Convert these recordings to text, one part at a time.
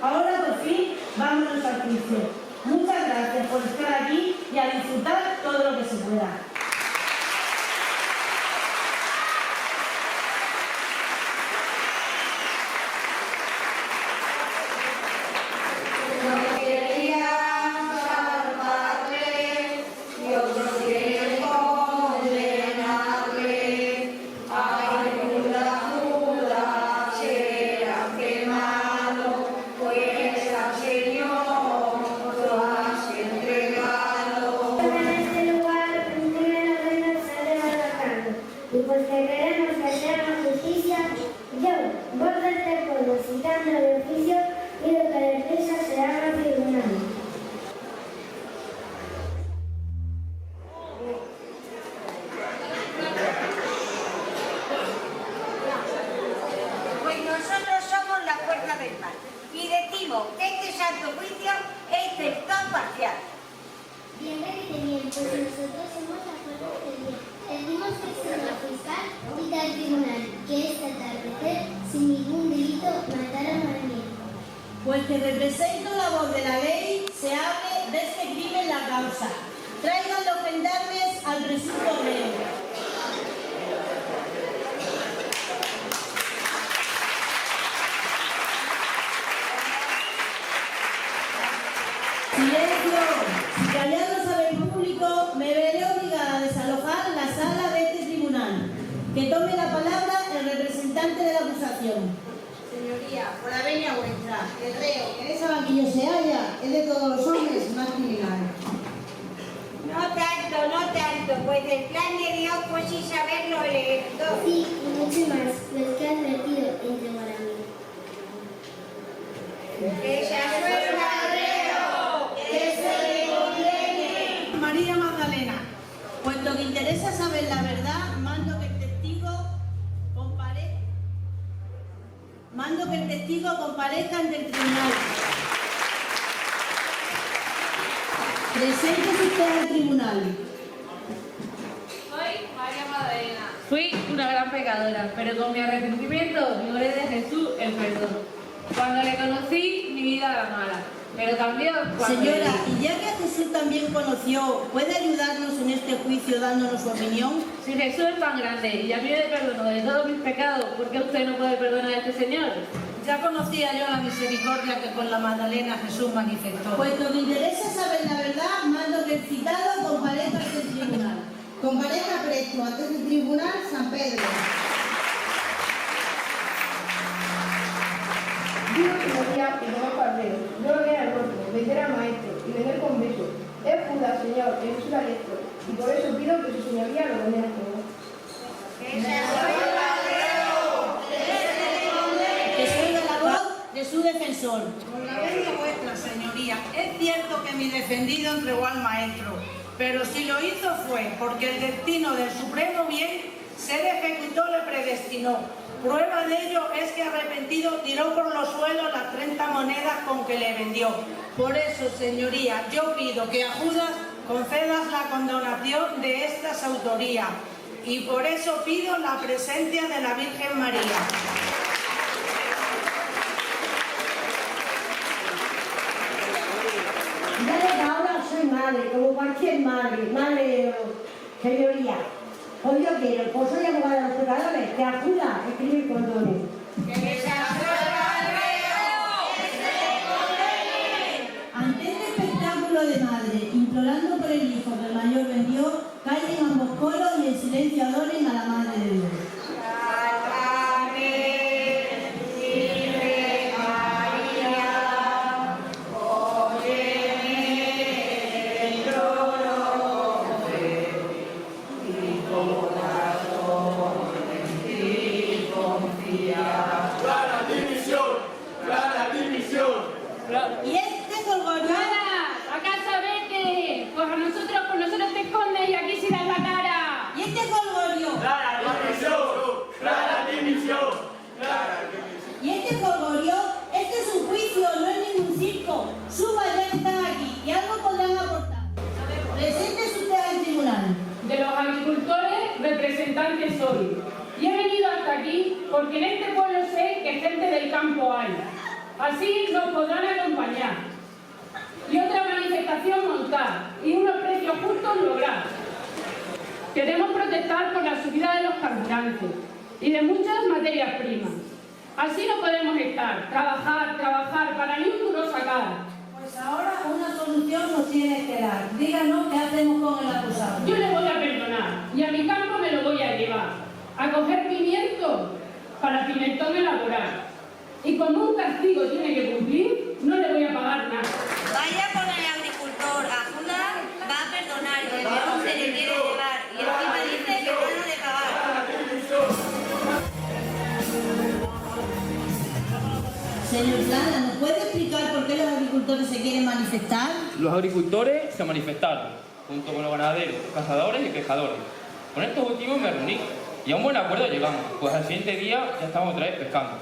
Ahora por fin vámonos al juicio. Muchas gracias por estar aquí y a disfrutar todo lo que se pueda. Y pues que queremos que sea la justicia, yo, voz de este pueblo, citando de oficio, pido que deprisa se haga tribunal. Pues nosotros somos la fuerza del mal y decimos que este santo juicio es del todo parcial. Bien, pues nosotros somos la fuerza del bien. Pedimos que el señor fiscal cita al tribunal que esta atardecer, sin ningún delito, mataron al nieto. Pues que represento la voz de la ley, se hable de este crimen la causa. Traigan los gendarmes al presunto reo. ¡Silencio! Si callado sabe el público, me veré obligada a desalojar la sala de este tribunal. Que tome la palabra el representante de la acusación. Señoría, por la venia vuestra, el reo, En ese banquillo se halla, es de todos los hombres más criminal. no tanto, pues el plan de Dios pues sin saberlo leer todo. Sí, y mucho más, los que ha advertido entregar a mí. ¡Que se asuelta el reo! ¡Que se le condene! María Magdalena, puesto que interesa saber la verdad, mando que el testigo comparezca ante el tribunal. Preséntese usted al tribunal. Soy María Magdalena. Fui una gran pecadora, pero con mi arrepentimiento logré de Jesús el perdón. Cuando le conocí, mi vida era mala, pero cambió cuando... Señora, y ya que a Jesús también conoció, ¿puede ayudarnos en este juicio dándonos su opinión? Si Jesús es tan grande y a mí me perdonó de todos mis pecados, ¿por qué usted no puede perdonar a este Señor? Ya conocía yo la misericordia que con la Magdalena Jesús manifestó. Puesto que interesa saber la verdad, mando que el citado comparezca ante el tribunal. Comparezca presto ante el tribunal San Pedro. Digo señoría que no parreo, yo lo al rostro, vender al maestro y vender con beso. Es Judas, señor, que Jesús la electro, y por eso pido que su señoría lo condene todo. ¡Que se asuelta el reo! ¡Que se le condene! Que soy de la voz de su defensor. Con la venia vuestra, señoría, es cierto que mi defendido entregó al maestro, pero si lo hizo fue porque el destino del supremo bien ser ejecutó le predestinó. Prueba de ello es que arrepentido tiró por los suelos las 30 monedas con que le vendió. Por eso, señoría, yo pido que a Judas concedas la condonación de estas autorías y por eso pido la presencia de la Virgen María. Ya desde ahora soy madre, como cualquier madre, señoría. Pues yo quiero, pues soy abogada de los pecadores, que acuda a escribir condones. ¡Que se asuelta el reo! ¡Que se le condene! Ante este espectáculo de madre, implorando por el hijo que el mayor vendió, callen ambos coros y en silencio adoren a la Madre de Dios. Y este Golgotha, ¡Acaso vete! Pues por nosotros te escondes y aquí se das la cara. y este Golgorio, y este Golgorio, este es un juicio, no es ningún circo. Suba ya que están aquí y algo podrán aportar. Preséntese usted al tribunal. De los agricultores, representante soy. Y he venido hasta aquí porque en este pueblo sé que gente del campo hay. Así nos podrán acompañar. Y otra manifestación montar y unos precios justos lograr. Queremos protestar por la subida de los carburantes y de muchas materias primas. Así no podemos estar, trabajar, para ni un duro sacar. Pues ahora una solución nos tiene que dar. Díganos qué hacemos con el acusado. Yo le voy a perdonar y a mi campo me lo voy a llevar. A coger pimiento para pimentón elaborar. Y como un castigo tiene que cumplir, no le voy a pagar nada. Vaya con el agricultor, a Juna va a perdonar y el viejo se le quiere llevar. Y encima dice que no lo de pagar. Señor Plana, ¿nos puede explicar por qué los agricultores se quieren manifestar? Los agricultores se manifestaron, junto con los ganaderos, cazadores y pescadores. Con estos últimos me reuní y a un buen acuerdo llegamos, pues al siguiente día ya estamos otra vez pescando.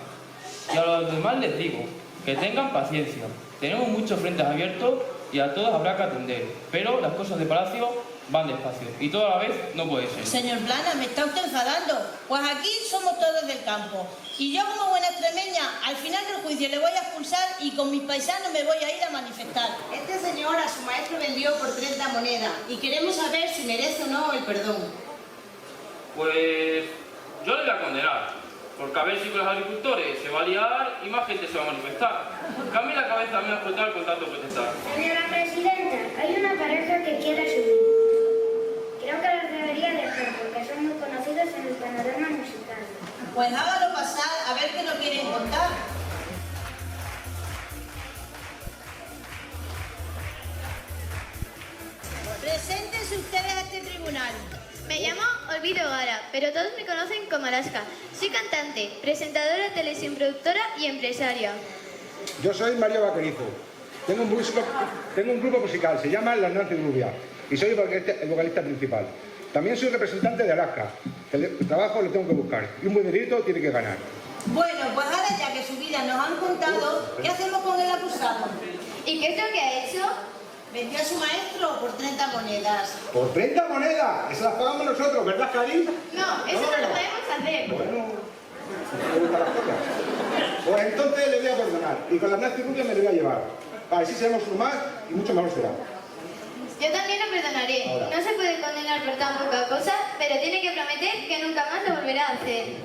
Y a los demás les digo que tengan paciencia. Tenemos muchos frentes abiertos y a todos habrá que atender, pero las cosas de Palacio van despacio y todo a la vez no puede ser. Señor Plana, me está usted enfadando. Pues aquí somos todos del campo. Y yo como buena extremeña, al final del juicio le voy a expulsar y con mis paisanos me voy a ir a manifestar. Este señor a su maestro vendió por 30 monedas y queremos saber si merece o no el perdón. Pues yo le voy a condenar, porque a ver si con los agricultores se va a liar y más gente se va a manifestar. Cambie la cabeza, me va a explotar con tanto protestar. Señora Presidenta, hay una pareja que quiere subir. Creo que los debería dejar porque son muy conocidos en el panorama musical. Pues hágalo pasar a ver qué nos quieren contar. Preséntense ustedes a este tribunal. Me llamo Olvido Gara, pero todos me conocen como Alaska. Soy cantante, presentadora de televisión, productora y empresaria. Yo soy Mario Vaquerizo. Tengo un grupo musical, se llama Las Nancy Rubia, y soy el vocalista principal. También soy representante de Alaska. El trabajo lo tengo que buscar y un buen delito tiene que ganar. Bueno, pues ahora ya que su vida nos han contado, ¿qué hacemos con el acusado? ¿Y qué es lo que ha hecho? Vendió a su maestro por 30 monedas. ¿Por 30 monedas? Esas las pagamos nosotros, ¿verdad, Cari? No, eso no lo podemos hacer. Bueno, me gustan las cosas. Pues entonces le voy a perdonar y con las Nancy Rubia me lo voy a llevar. Así seremos uno más y mucho mejor será. Yo también lo perdonaré. Ahora. No se puede condenar por tan poca cosa, pero tiene que prometer que nunca más lo volverá a hacer.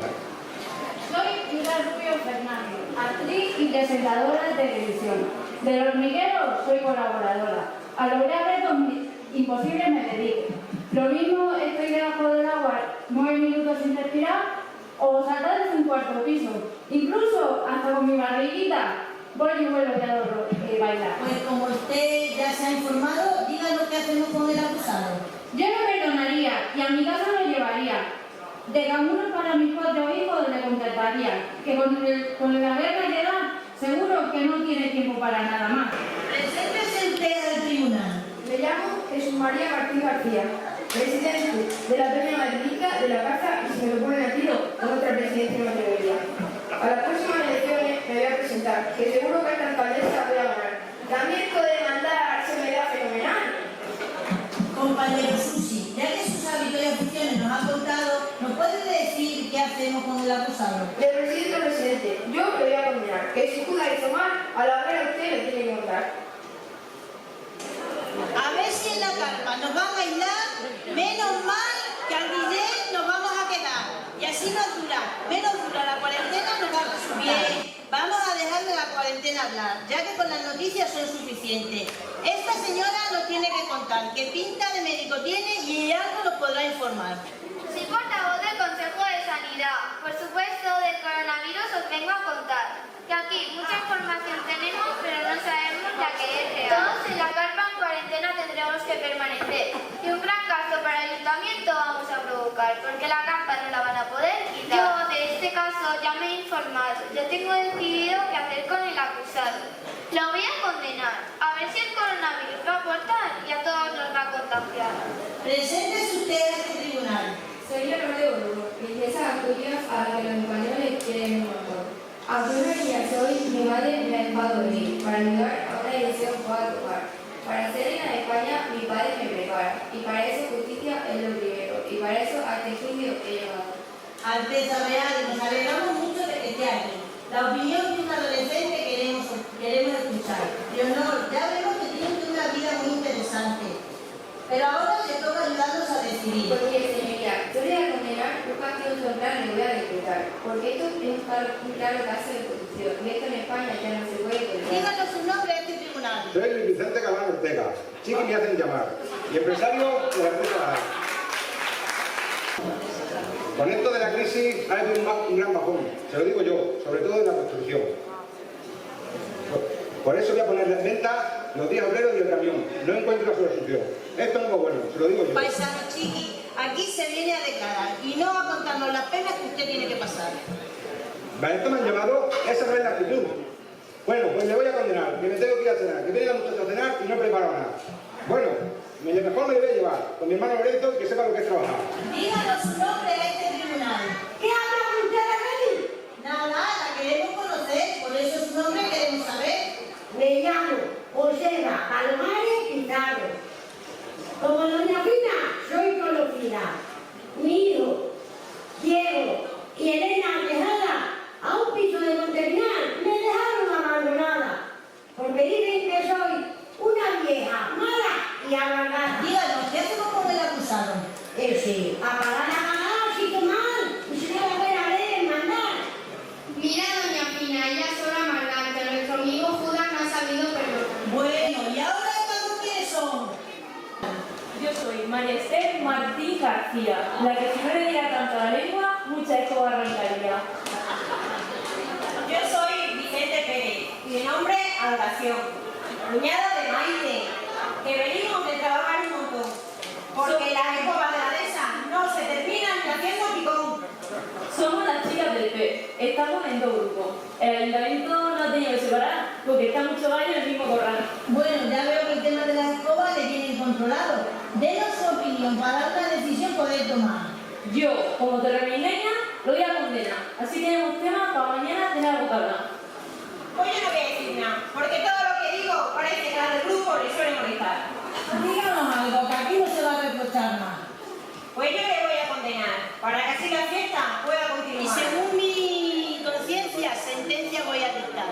Soy Pilar Rubio Fernández, actriz y presentadora de televisión. Del hormiguero soy colaboradora. A lograr retos imposibles me dedico. Lo mismo estoy debajo del agua 9 minutos sin respirar o saltar desde un cuarto piso. Incluso hasta con mi barriguita voy y vuelvo de adoro bailar. Pues como usted ya se ha informado, díganos qué hacemos con el acusado. Yo lo perdonaría y a mi casa lo llevaría. De camuros para mis 4 hijos le contrataría, que con la guerra que da, seguro que no tiene tiempo para nada más. Preséntese usted al tribunal. Me llamo Jesús María Martín García, presidente de la Peña Madridica de la Caza y si me lo ponen a tiro, con otra presidencia me atrevería. A las próximas elecciones me voy a presentar, que seguro que esta alcaldesa voy a ganar. También puede mandar, se me da fenomenal. Compañero Susi, ya que sus hábitos y aficiones nos ha contado, ¿nos puede decir qué hacemos con el acusado? De presidente, yo le voy a condenar, que si Juna hizo mal, a la vera usted le tiene que contar. A ver si en la carpa nos van a aislar, menos mal que al Guillén nos vamos a quedar. Y así menos dura la cuarentena, nos va a subir. Vamos a dejar de la cuarentena hablar, ya que con las noticias son suficientes. Esta señora nos tiene que contar qué pinta de médico tiene y algo nos podrá informar. Soy portavoz del Consejo de Sanidad. Por supuesto, del coronavirus os vengo a contar. Que aquí mucha información tenemos, pero no sabemos la que es real. Todos en la carpa en cuarentena tendremos que permanecer. Y un gran gasto para el ayuntamiento vamos a provocar, porque la carpa no la van a poder quitar. Yo de este caso ya me he informado. Yo tengo decidido qué hacer con el acusado. Lo voy a condenar. A ver si el coronavirus va a aportar y a todos nos va a contagiar. Preséntese usted a este tribunal. Soy Leonor de Oro, princesa Asturias a la que los españoles quieren un montón. A primera día soy, mi madre me ha dejado venir para ayudar a una iglesia que pueda tocar. Para ser reina de España, mi padre me prepara. Y para eso justicia es lo primero. Y para eso ante el juicio he llegado. Alteza Real, nos alegramos mucho de que esté aquí. La opinión de un adolescente queremos escuchar. Leonor, ya vemos que tiene una vida muy interesante. Pero ahora le toca ayudarnos a decidir. Porque, señoría, yo le voy a condenar un partido central y le voy a decretar. Porque esto es un claro caso de corrupción. Y esto en España ya no se puede tolerar. Díganos su nombre a este tribunal. Soy Luis Vicente Galán Ortega, chiqui me hacen llamar, y empresario de la empresa Galán. Con esto de la crisis ha habido un gran bajón, se lo digo yo, sobre todo en la construcción. Por eso voy a poner en venta los 10 obreros y el camión. No encuentro la solución. Esto no es bueno, se lo digo yo. Paisano chiqui, aquí se viene a declarar y no a contarnos las penas que usted tiene que pasar. Para esto me han llamado, esa no es la actitud. Bueno, pues le voy a condenar, que me tengo que ir a cenar, que viene la muchacha a cenar y no preparo nada. Bueno, mejor me voy a llevar con mi hermano Lorenzo, que sepa lo que es trabajar. Díganos su nombre a este tribunal. ¿Qué hablan ustedes de mí? Nada, la queremos conocer, por eso su nombre queremos saber. Me llamo Joseba Palomares Pizarro. Como doña Fina, soy conocida. Mi hijo, Diego y Elena Tejada, a un piso de Monterrial, me dejaron abandonada. Porque dicen que soy una vieja mala y amargada. Díganos, ¿qué hacemos con el acusado? Sí, a pagar la ganada, sí que mal. Y si no la buena ley mandar. Mira, doña Fina, ella es sola amargante. Nuestro amigo Judas no ha sabido perdonar. Bueno, ¿y ahora estos quiénes son? Yo soy María Esther Martín García, la que si no le diera tanto la lengua, mucha escoba arrancaría. Yo soy Vicente Pérez y de nombre Adoración, cuñada de Maite, que venimos de trabajar un montón, porque las escobas de la dehesa no se terminan ni haciendo picón. Somos las chicas del PEP, estamos en 2 grupos. El ayuntamiento no ha tenido que separar porque están muchos años en el mismo corral. Bueno, ya veo que el tema de las escobas le tienen controlado. Denos su opinión para una decisión poder tomar. Yo, como terremileña, lo voy a condenar. Así tenemos tema para mañana tener algo que hablar. Pues yo no voy a decir nada, porque todo lo que digo parece que a las del grupo le suele molestar. Díganos algo, que aquí no se va a reprochar más. Pues yo le voy a condenar, para que así la fiesta pueda continuar. Y según mi conciencia, sentencia voy a dictar.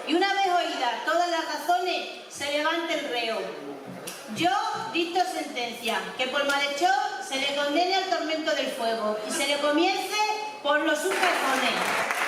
Y una vez oídas todas las razones, se levante el reo. Yo dicto sentencia, que por malhechor se le condene al tormento del fuego y se le comience por los sus calzones.